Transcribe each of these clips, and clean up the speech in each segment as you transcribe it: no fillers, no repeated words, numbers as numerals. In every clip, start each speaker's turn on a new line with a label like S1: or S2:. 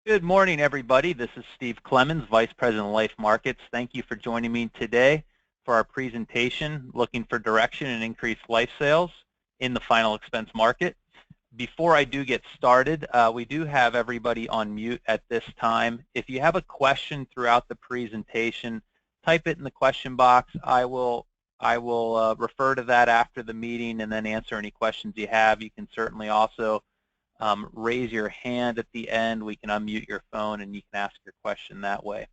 S1: Good morning, everybody. This is Steve Clemens, Vice President of Life Markets. Thank you for joining me today for our presentation, Looking for Direction and Increased Life Sales in the Final Expense Market. Before I do get started, we do have everybody on mute at this time. If you have a question throughout the presentation, type it in the question box. I will refer to that after the meeting and then answer any questions you have. You can certainly also raise your hand at the end. We can unmute your phone and you can ask your question that way.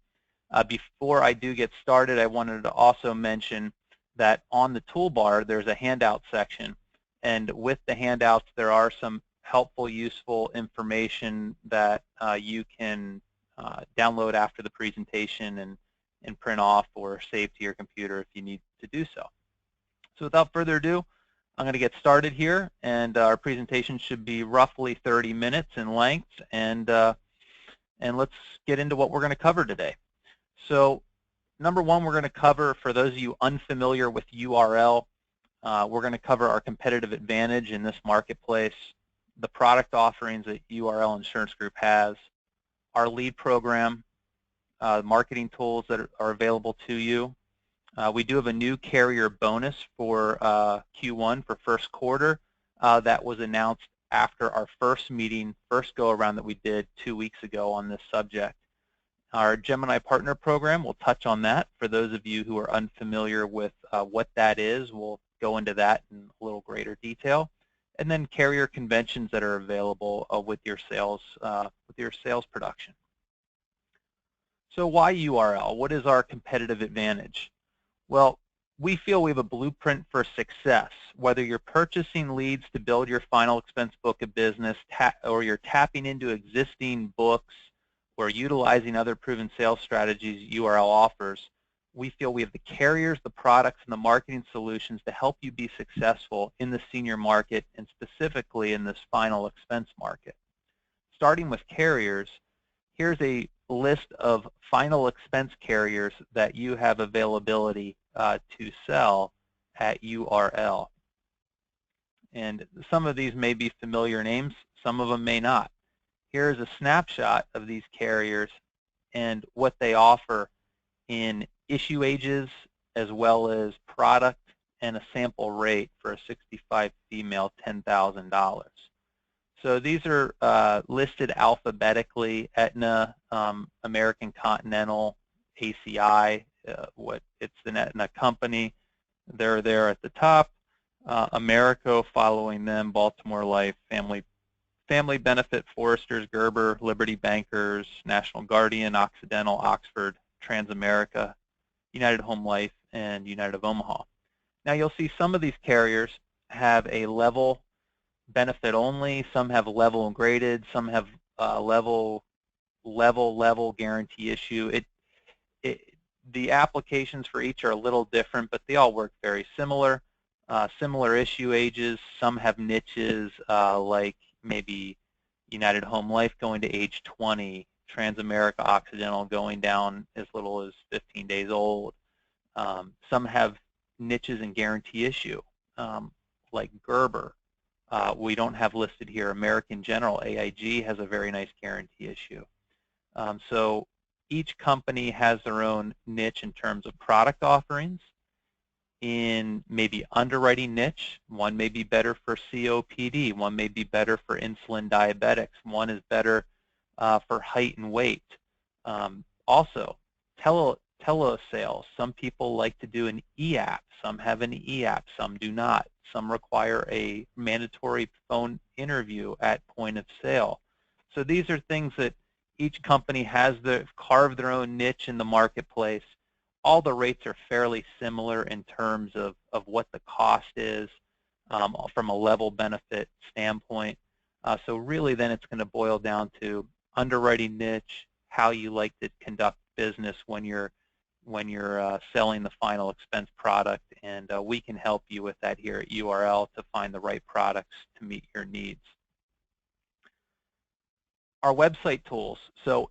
S1: Before I do get started, I wanted to also mention that on the toolbar there's a handout section, and with the handouts there are some helpful, useful information that you can download after the presentation and print off or save to your computer if you need to do so. So without further ado, I'm going to get started here, and our presentation should be roughly 30 minutes in length, and let's get into what we're going to cover today. So number one, we're going to cover, for those of you unfamiliar with URL, we're going to cover our competitive advantage in this marketplace, the product offerings that URL Insurance Group has, our lead program, marketing tools that are available to you. We do have a new carrier bonus for Q1 for first quarter that was announced after our first meeting, first go-around that we did 2 weeks ago on this subject. Our Gemini Partner Program, we'll touch on that. For those of you who are unfamiliar with what that is, we'll go into that in a little greater detail. And then carrier conventions that are available with your sales production. So why URL? What is our competitive advantage? Well, we feel we have a blueprint for success. Whether you're purchasing leads to build your final expense book of business, or you're tapping into existing books, or utilizing other proven sales strategies URL offers, we feel we have the carriers, the products, and the marketing solutions to help you be successful in the senior market and specifically in this final expense market. Starting with carriers, here's a list of final expense carriers that you have availability to sell at URL. And some of these may be familiar names, some of them may not. Here's a snapshot of these carriers and what they offer in issue ages as well as product and a sample rate for a 65 female, $10,000. So these are listed alphabetically: Aetna, American Continental, ACI, it's the Aetna company. They're there at the top. Americo following them, Baltimore Life, Family Benefit, Foresters, Gerber, Liberty Bankers, National Guardian, Occidental, Oxford, Transamerica, United Home Life, and United of Omaha. Now you'll see some of these carriers have a level benefit only, some have level and graded, some have level guarantee issue. The applications for each are a little different, but they all work very similar. Similar issue ages. Some have niches like maybe United Home Life going to age 20, Transamerica Occidental going down as little as 15 days old. Some have niches and guarantee issue like Gerber. We don't have listed here American General, AIG, has a very nice guarantee issue. So each company has their own niche in terms of product offerings. In maybe underwriting niche, one may be better for COPD, one may be better for insulin diabetics, one is better for height and weight. Also, telesales, some people like to do an e-app, some have an e-app, some do not. Some require a mandatory phone interview at point of sale. So these are things that each company has carved their own niche in the marketplace. All the rates are fairly similar in terms of what the cost is from a level benefit standpoint. So really then it's going to boil down to underwriting niche, how you like to conduct business when you're selling the final expense product, and we can help you with that here at URL to find the right products to meet your needs. Our website tools. So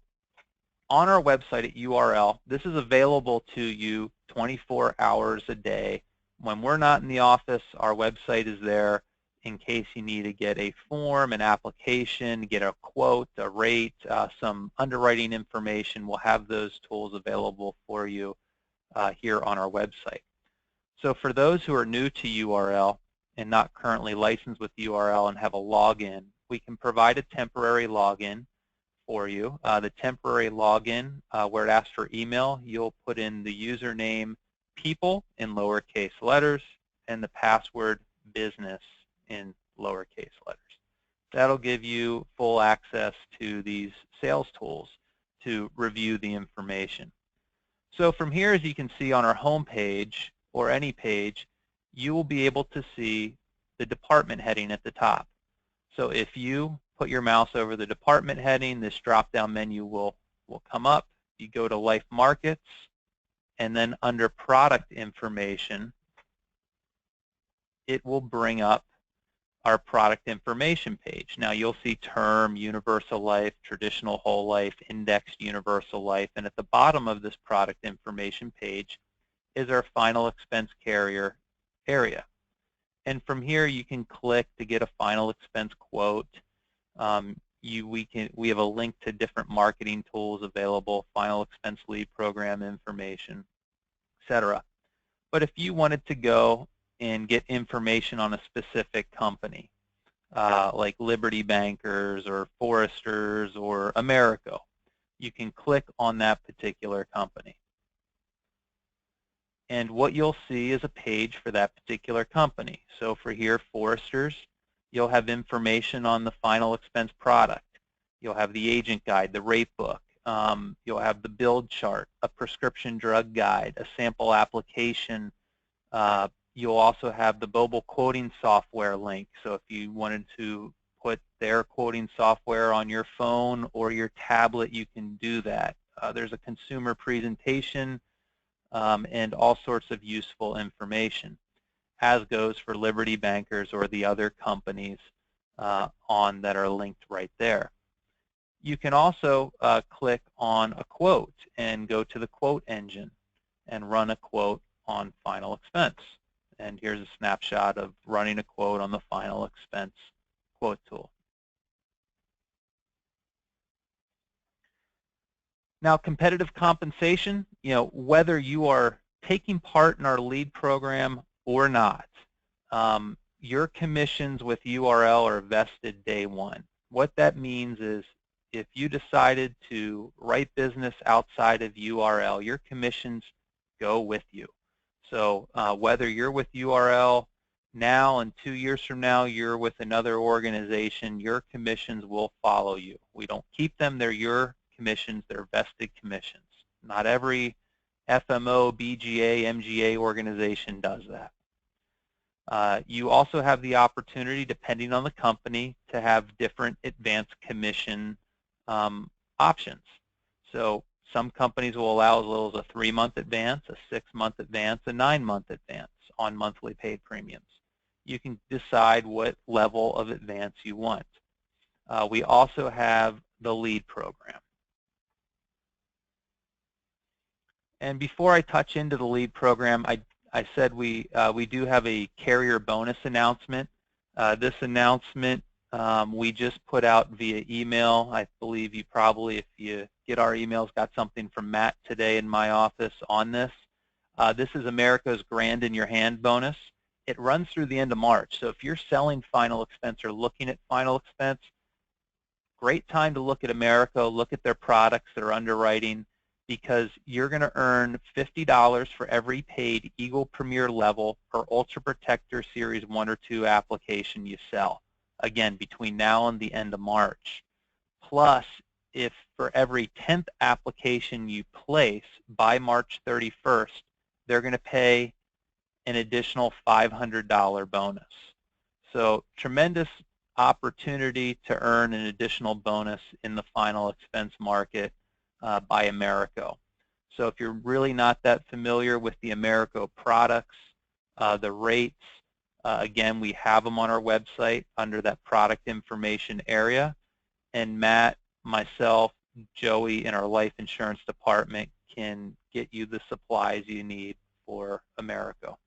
S1: on our website at URL, this is available to you 24 hours a day. When we're not in the office, our website is there in case you need to get a form, an application, get a quote, a rate, some underwriting information. We'll have those tools available for you here on our website. So for those who are new to URL and not currently licensed with URL and have a login, we can provide a temporary login for you. The temporary login, where it asks for email, you'll put in the username people in lowercase letters and the password business in lowercase letters. That'll give you full access to these sales tools to review the information. So from here, as you can see on our home page or any page, you will be able to see the department heading at the top. So if you put your mouse over the department heading, this drop-down menu will come up. You go to Life Markets, and then under Product Information, it will bring up our product information page. Now you'll see term, universal life, traditional whole life, indexed universal life, and at the bottom of this product information page is our final expense carrier area. And from here you can click to get a final expense quote. We have a link to different marketing tools available, final expense lead program information, etc. But if you wanted to go and get information on a specific company, like Liberty Bankers or Foresters or Americo, you can click on that particular company. And what you'll see is a page for that particular company. So for here, Foresters, you'll have information on the final expense product. You'll have the agent guide, the rate book. You'll have the build chart, a prescription drug guide, a sample application. You'll also have the mobile quoting software link. So if you wanted to put their quoting software on your phone or your tablet, you can do that. There's a consumer presentation and all sorts of useful information, as goes for Liberty Bankers or the other companies that are linked right there. You can also click on a quote and go to the quote engine and run a quote on final expense. And here's a snapshot of running a quote on the final expense quote tool. Now, competitive compensation, whether you are taking part in our lead program or not, your commissions with URL are vested day one. What that means is if you decided to write business outside of URL, your commissions go with you. So whether you're with URL now and 2 years from now you're with another organization, your commissions will follow you. We don't keep them. They're your commissions. They're vested commissions. Not every FMO, BGA, MGA organization does that. You also have the opportunity, depending on the company, to have different advanced commission options. So some companies will allow as little as a 3-month advance, a 6-month advance, a 9-month advance on monthly paid premiums. You can decide what level of advance you want. We also have the lead program. And before I touch into the lead program, I said we do have a carrier bonus announcement. This announcement we just put out via email. I believe you probably, if you get our emails, got something from Matt today in my office on this. This is America's Grand in Your Hand bonus. It runs through the end of March. So if you're selling final expense or looking at final expense, great time to look at Americo, look at their products that are underwriting, because you're going to earn $50 for every paid Eagle Premier level or Ultra Protector Series 1 or 2 application you sell. Again, between now and the end of March. Plus, if for every 10th application you place by March 31st, they're going to pay an additional $500 bonus. So tremendous opportunity to earn an additional bonus in the final expense market by Americo. So if you're really not that familiar with the Americo products, the rates, again, we have them on our website under that product information area. And Matt, myself, Joey, in our life insurance department can get you the supplies you need for Americo.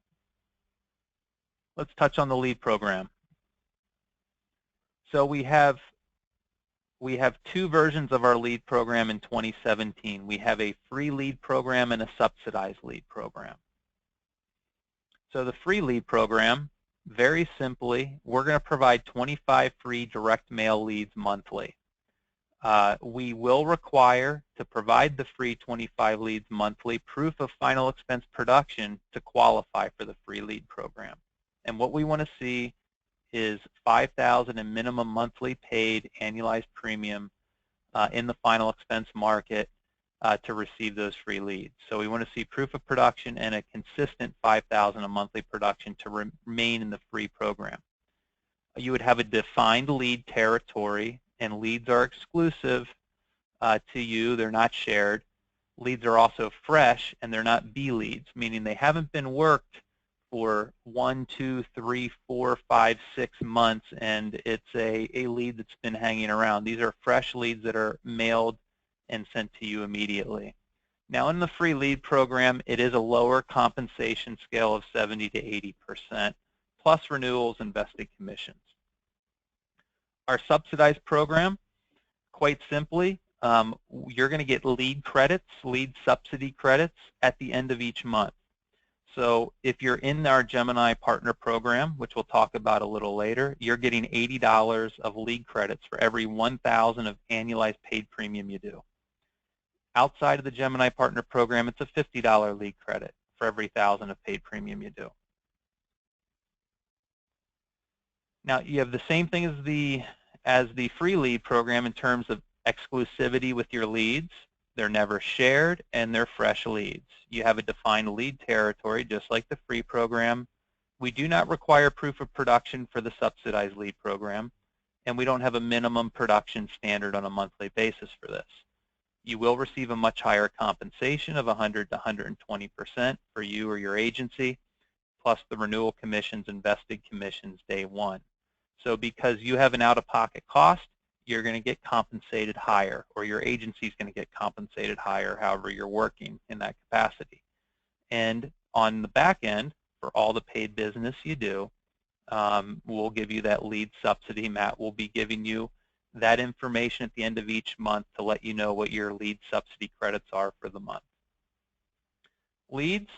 S1: Let's touch on the lead program. So we have two versions of our lead program in 2017. We have a free lead program and a subsidized lead program. So the free lead program, very simply, we're going to provide 25 free direct mail leads monthly. We will require to provide the free 25 leads monthly proof of final expense production to qualify for the free lead program. And what we want to see is $5,000 in minimum monthly paid annualized premium in the final expense market to receive those free leads. So we want to see proof of production and a consistent $5,000 a monthly production to remain in the free program. You would have a defined lead territory, and leads are exclusive to you. They're not shared. Leads are also fresh, and they're not B leads, meaning they haven't been worked for 1, 2, 3, 4, 5, 6 months, and it's a lead that's been hanging around. These are fresh leads that are mailed and sent to you immediately. Now, in the free lead program, it is a lower compensation scale of 70 to 80%, plus renewals and vested commissions. Our subsidized program, quite simply, you're going to get lead credits, lead subsidy credits at the end of each month. So if you're in our Gemini partner program, which we'll talk about a little later, you're getting $80 of lead credits for every $1,000 of annualized paid premium you do. Outside of the Gemini partner program, it's a $50 lead credit for every $1,000 of paid premium you do. Now, you have the same thing as the free lead program in terms of exclusivity with your leads. They're never shared, and they're fresh leads. You have a defined lead territory, just like the free program. We do not require proof of production for the subsidized lead program, and we don't have a minimum production standard on a monthly basis for this. You will receive a much higher compensation of 100 to 120% for you or your agency, plus the renewal commissions and vested commissions day one. So because you have an out-of-pocket cost, you're going to get compensated higher, or your agency is going to get compensated higher, however you're working in that capacity. And on the back end, for all the paid business you do, we'll give you that lead subsidy. Matt will be giving you that information at the end of each month to let you know what your lead subsidy credits are for the month. Leads,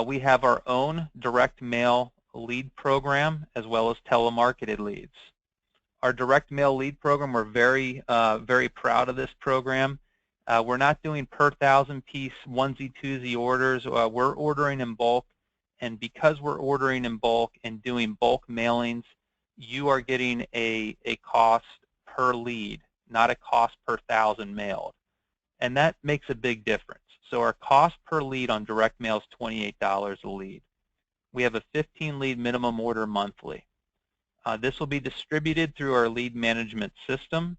S1: we have our own direct mail lead program as well as telemarketed leads. Our direct mail lead program, we're very proud of this program. We're not doing per 1,000-piece onesie-twosie orders. We're ordering in bulk, and because we're ordering in bulk and doing bulk mailings, you are getting a cost per lead, not a cost per 1,000 mailed. And that makes a big difference. So our cost per lead on direct mail is $28 a lead. We have a 15-lead minimum order monthly. This will be distributed through our lead management system.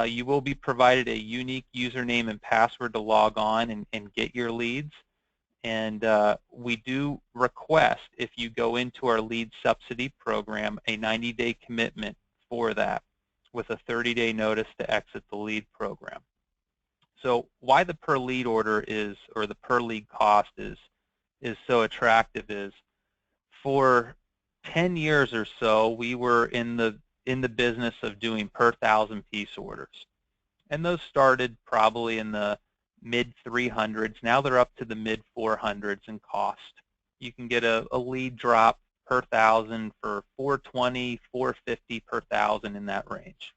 S1: You will be provided a unique username and password to log on and get your leads. And we do request, if you go into our lead subsidy program, a 90-day commitment for that with a 30-day notice to exit the lead program. So why the per lead order is, or the per lead cost is so attractive is, for 10 years or so, we were in the business of doing per 1,000-piece orders. And those started probably in the mid-300s. Now they're up to the mid-400s in cost. You can get a lead drop per 1,000 for $420, $450 per 1,000 in that range.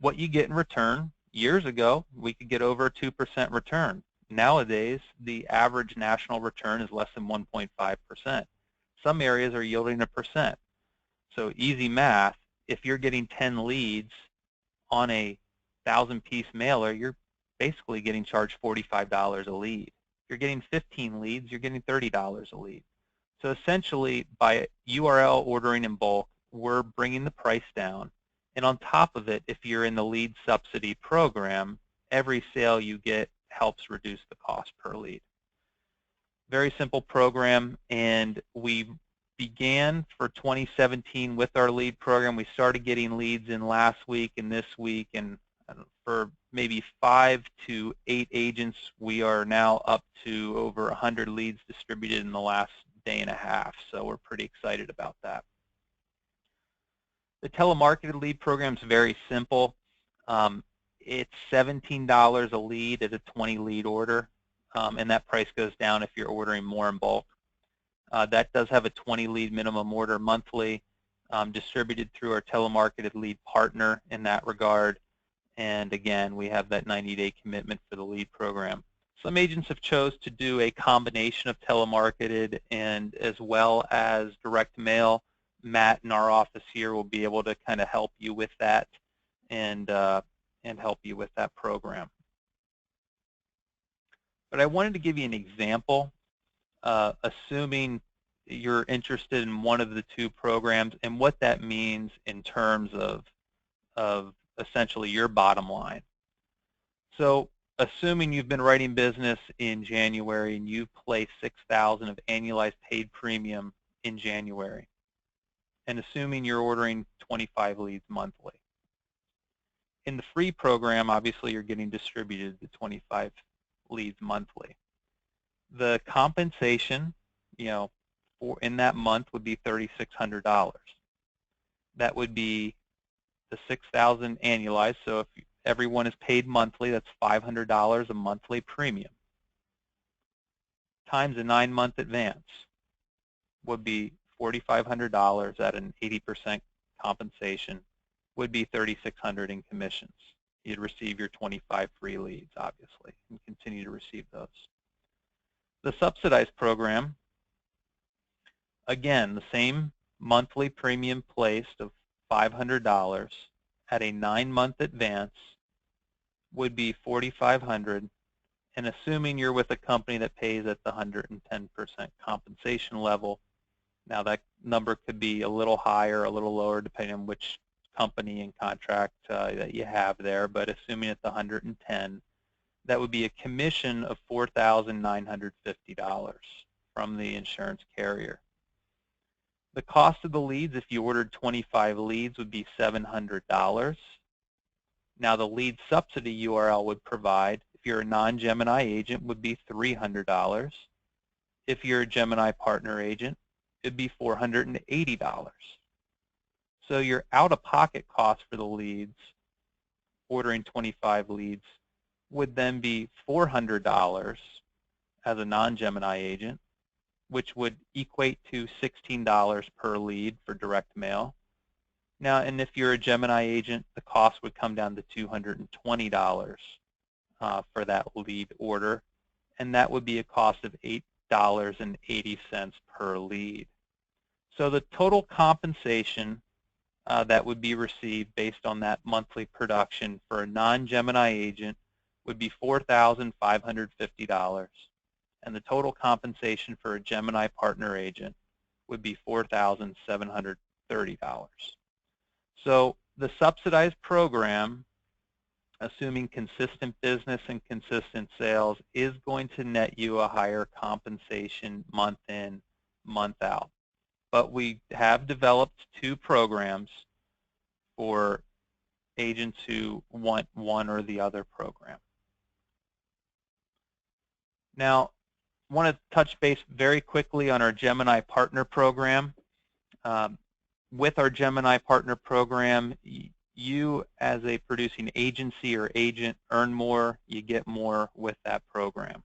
S1: What you get in return, years ago, we could get over a 2% return. Nowadays, the average national return is less than 1.5%. Some areas are yielding 1%. So easy math, if you're getting 10 leads on a 1,000-piece mailer, you're basically getting charged $45 a lead. If you're getting 15 leads, you're getting $30 a lead. So essentially, by URL ordering in bulk, we're bringing the price down. And on top of it, if you're in the lead subsidy program, every sale you get helps reduce the cost per lead. Very simple program, and we began for 2017 with our lead program. We started getting leads in last week and this week, and for maybe 5 to 8 agents, we are now up to over 100 leads distributed in the last day and a half, so we're pretty excited about that. The telemarketed lead program is very simple. It's $17 a lead at a 20 lead order, and that price goes down if you're ordering more in bulk. That does have a 20 lead minimum order monthly, distributed through our telemarketed lead partner in that regard. And again, we have that 90-day commitment for the lead program. Some agents have chose to do a combination of telemarketed and as well as direct mail. Matt in our office here will be able to kind of help you with that and help you with that program. But I wanted to give you an example, assuming you're interested in one of the two programs and what that means in terms of essentially your bottom line. So assuming you've been writing business in January and you place $6,000 of annualized paid premium in January, and assuming you're ordering 25 leads monthly. In the free program, obviously you're getting distributed the 25 leads monthly. The compensation, in that month would be $3,600. That would be the $6,000 annualized. So if everyone is paid monthly, that's $500 a monthly premium. Times a 9-month advance would be $4,500 at an 80% compensation, would be $3,600 in commissions. You'd receive your 25 free leads, obviously, and continue to receive those. The subsidized program, again, the same monthly premium placed of $500 at a 9-month advance would be $4,500, and assuming you're with a company that pays at the 110% compensation level, now that number could be a little higher, a little lower, depending on which company and contract that you have there, but assuming at the 110, that would be a commission of $4,950 from the insurance carrier. The cost of the leads, if you ordered 25 leads, would be $700. Now the lead subsidy URL would provide, if you're a non-Gemini agent, would be $300. If you're a Gemini partner agent, it'd be $480. So your out-of-pocket cost for the leads, ordering 25 leads, would then be $400 as a non-Gemini agent, which would equate to $16 per lead for direct mail. Now, and if you're a Gemini agent, the cost would come down to $220 for that lead order, and that would be a cost of $8.80 per lead. So the total compensation that would be received based on that monthly production for a non-Gemini agent would be $4,550, and the total compensation for a Gemini partner agent would be $4,730. So the subsidized program, assuming consistent business and consistent sales, is going to net you a higher compensation month in, month out. But we have developed two programs for agents who want one or the other program. Now, I want to touch base very quickly on our Gemini Partner Program. With our Gemini Partner Program, you as a producing agency or agent earn more, you get more with that program.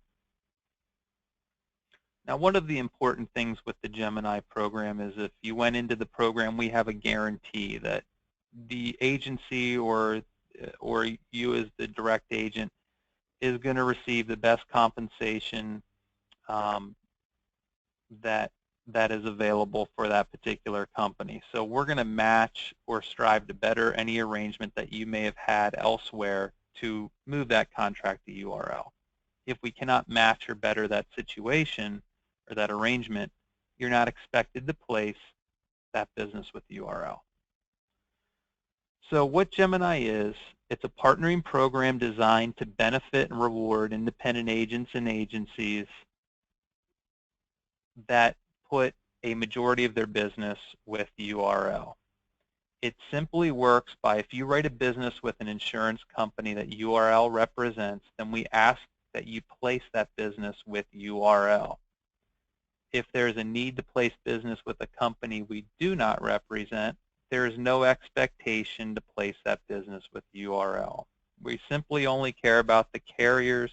S1: Now, one of the important things with the Gemini program is if you went into the program, we have a guarantee that the agency or you as the direct agent is going to receive the best compensation that is available for that particular company. So we're going to match or strive to better any arrangement that you may have had elsewhere to move that contract to URL. If we cannot match or better that situation or that arrangement, you're not expected to place that business with URL. So what Gemini is, it's a partnering program designed to benefit and reward independent agents and agencies that put a majority of their business with URL. It simply works by, if you write a business with an insurance company that URL represents, then we ask that you place that business with URL. If there's a need to place business with a company we do not represent, there is no expectation to place that business with URL. We simply only care about the carriers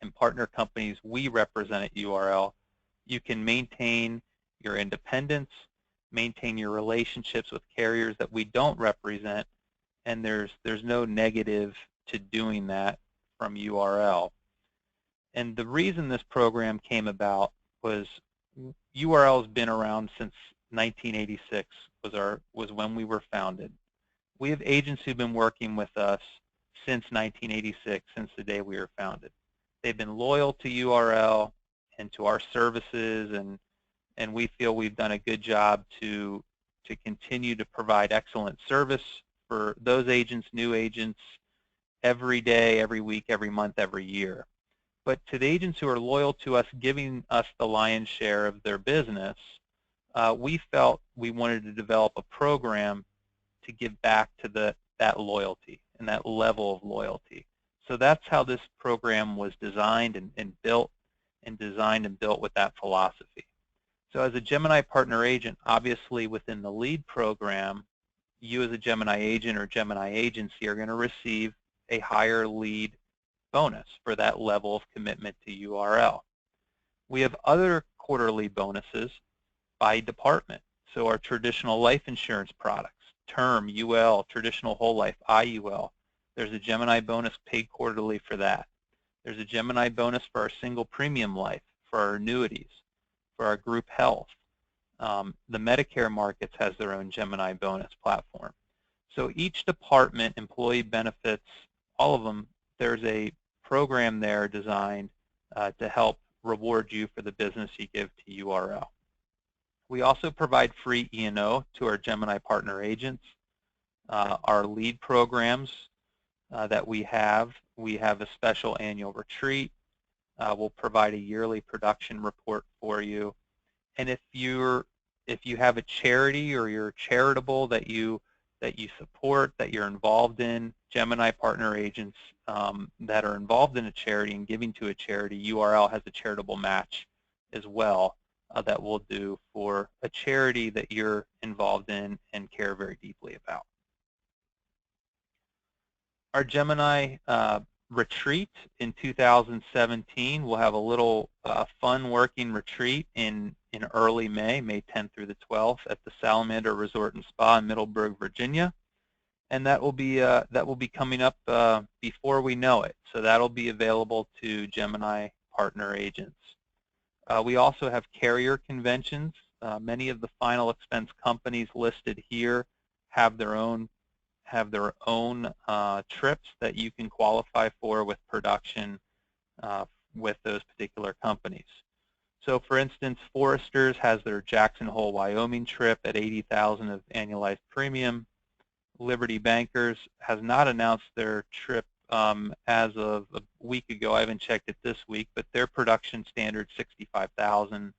S1: and partner companies we represent at URL. You can maintain your independence, maintain your relationships with carriers that we don't represent, and there's no negative to doing that from URL. And the reason this program came about was URL has been around since 1986 was when we were founded. We have agents who've been working with us since 1986, since the day we were founded. They've been loyal to URL and to our services, and we feel we've done a good job to continue to provide excellent service for those agents, new agents, every day, every week, every month, every year. But to the agents who are loyal to us, giving us the lion's share of their business, we felt we wanted to develop a program to give back to that loyalty and that level of loyalty. So that's how this program was designed and built, and designed and built with that philosophy. So as a Gemini partner agent, obviously within the lead program, you as a Gemini agent or Gemini agency are going to receive a higher lead bonus for that level of commitment to URL. We have other quarterly bonuses by department. So our traditional life insurance products, term, UL, traditional whole life, IUL, there's a Gemini bonus paid quarterly for that. There's a Gemini bonus for our single premium life, for our annuities, for our group health. The Medicare markets has their own Gemini bonus platform. So each department, employee benefits, all of them, there's a program there designed to help reward you for the business you give to URL. We also provide free E&O to our Gemini partner agents. Our lead programs that we have a special annual retreat. We'll provide a yearly production report for you. And if you have a charity or you're charitable that you support, that you're involved in, Gemini partner agents that are involved in a charity and giving to a charity, URL has a charitable match as well that we'll do for a charity that you're involved in and care very deeply about. Our Gemini retreat in 2017, we'll have a little fun working retreat in early May 10th through the 12th at the Salamander Resort and Spa in Middleburg, Virginia. And that will be coming up before we know it. So that'll be available to Gemini partner agents. We also have carrier conventions. Many of the final expense companies listed here have their own trips that you can qualify for with production with those particular companies. So for instance, Foresters has their Jackson Hole, Wyoming trip at $80,000 of annualized premium. Liberty Bankers has not announced their trip as of a week ago. I haven't checked it this week, but their production standard $65,000.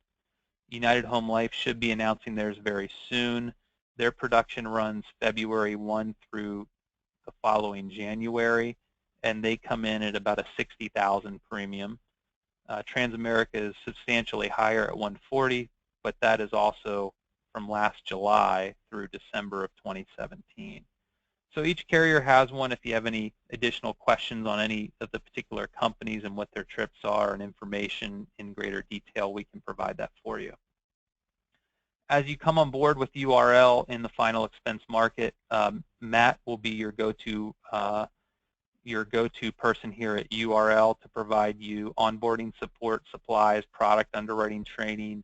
S1: United Home Life should be announcing theirs very soon. Their production runs February 1 through the following January, and they come in at about a $60,000 premium. Transamerica is substantially higher at $140,000, but that is also from last July through December of 2017. So each carrier has one. If you have any additional questions on any of the particular companies and what their trips are and information in greater detail, we can provide that for you. As you come on board with URL in the final expense market, Matt will be your go-to person here at URL to provide you onboarding support, supplies, product underwriting training,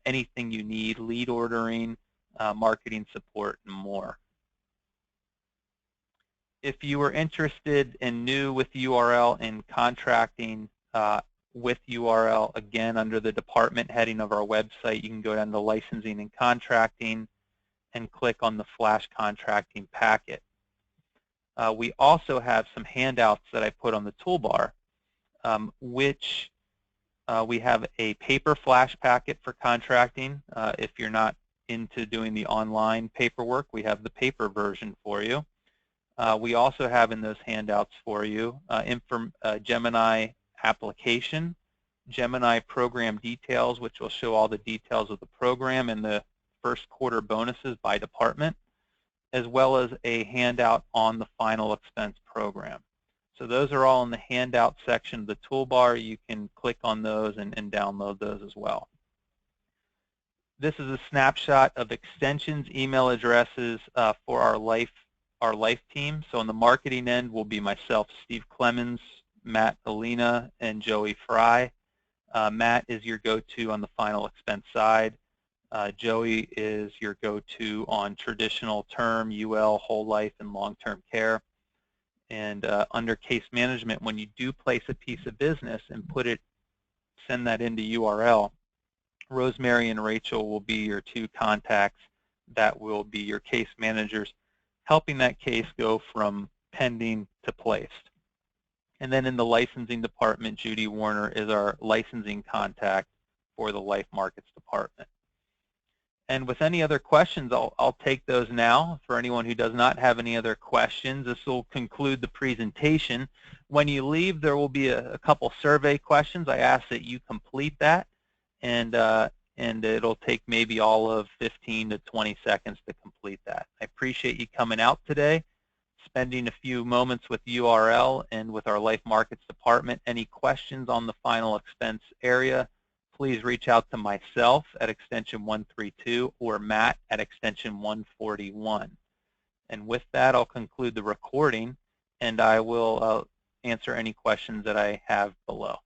S1: anything you need, lead ordering, marketing support, and more. If you are interested and new with URL in contracting with URL, again, under the department heading of our website, you can go down to licensing and contracting and click on the flash contracting packet. We also have some handouts that I put on the toolbar, which we have a paper flash packet for contracting. If you're not into doing the online paperwork, we have the paper version for you. We also have in those handouts for you Gemini application, Gemini program details, which will show all the details of the program and the first quarter bonuses by department, as well as a handout on the final expense program. So those are all in the handout section of the toolbar. You can click on those and download those as well. This is a snapshot of extensions, email addresses for our life team. So on the marketing end will be myself, Steve Clemens, Matt Alina, and Joey Fry. Matt is your go-to on the final expense side. Joey is your go-to on traditional term, UL, whole life, and long-term care. And under case management, when you do place a piece of business and send that into URL, Rosemary and Rachel will be your two contacts that will be your case managers, helping that case go from pending to placed. And then in the licensing department, Judy Warner is our licensing contact for the Life Markets department. And with any other questions, I'll take those now. For anyone who does not have any other questions, this will conclude the presentation. When you leave, there will be a couple survey questions. I ask that you complete that, and it'll take maybe all of 15 to 20 seconds to complete that. I appreciate you coming out today, spending a few moments with URL and with our Life Markets department. Any questions on the final expense area, please reach out to myself at extension 132 or Matt at extension 141. And with that, I'll conclude the recording, and I will answer any questions that I have below.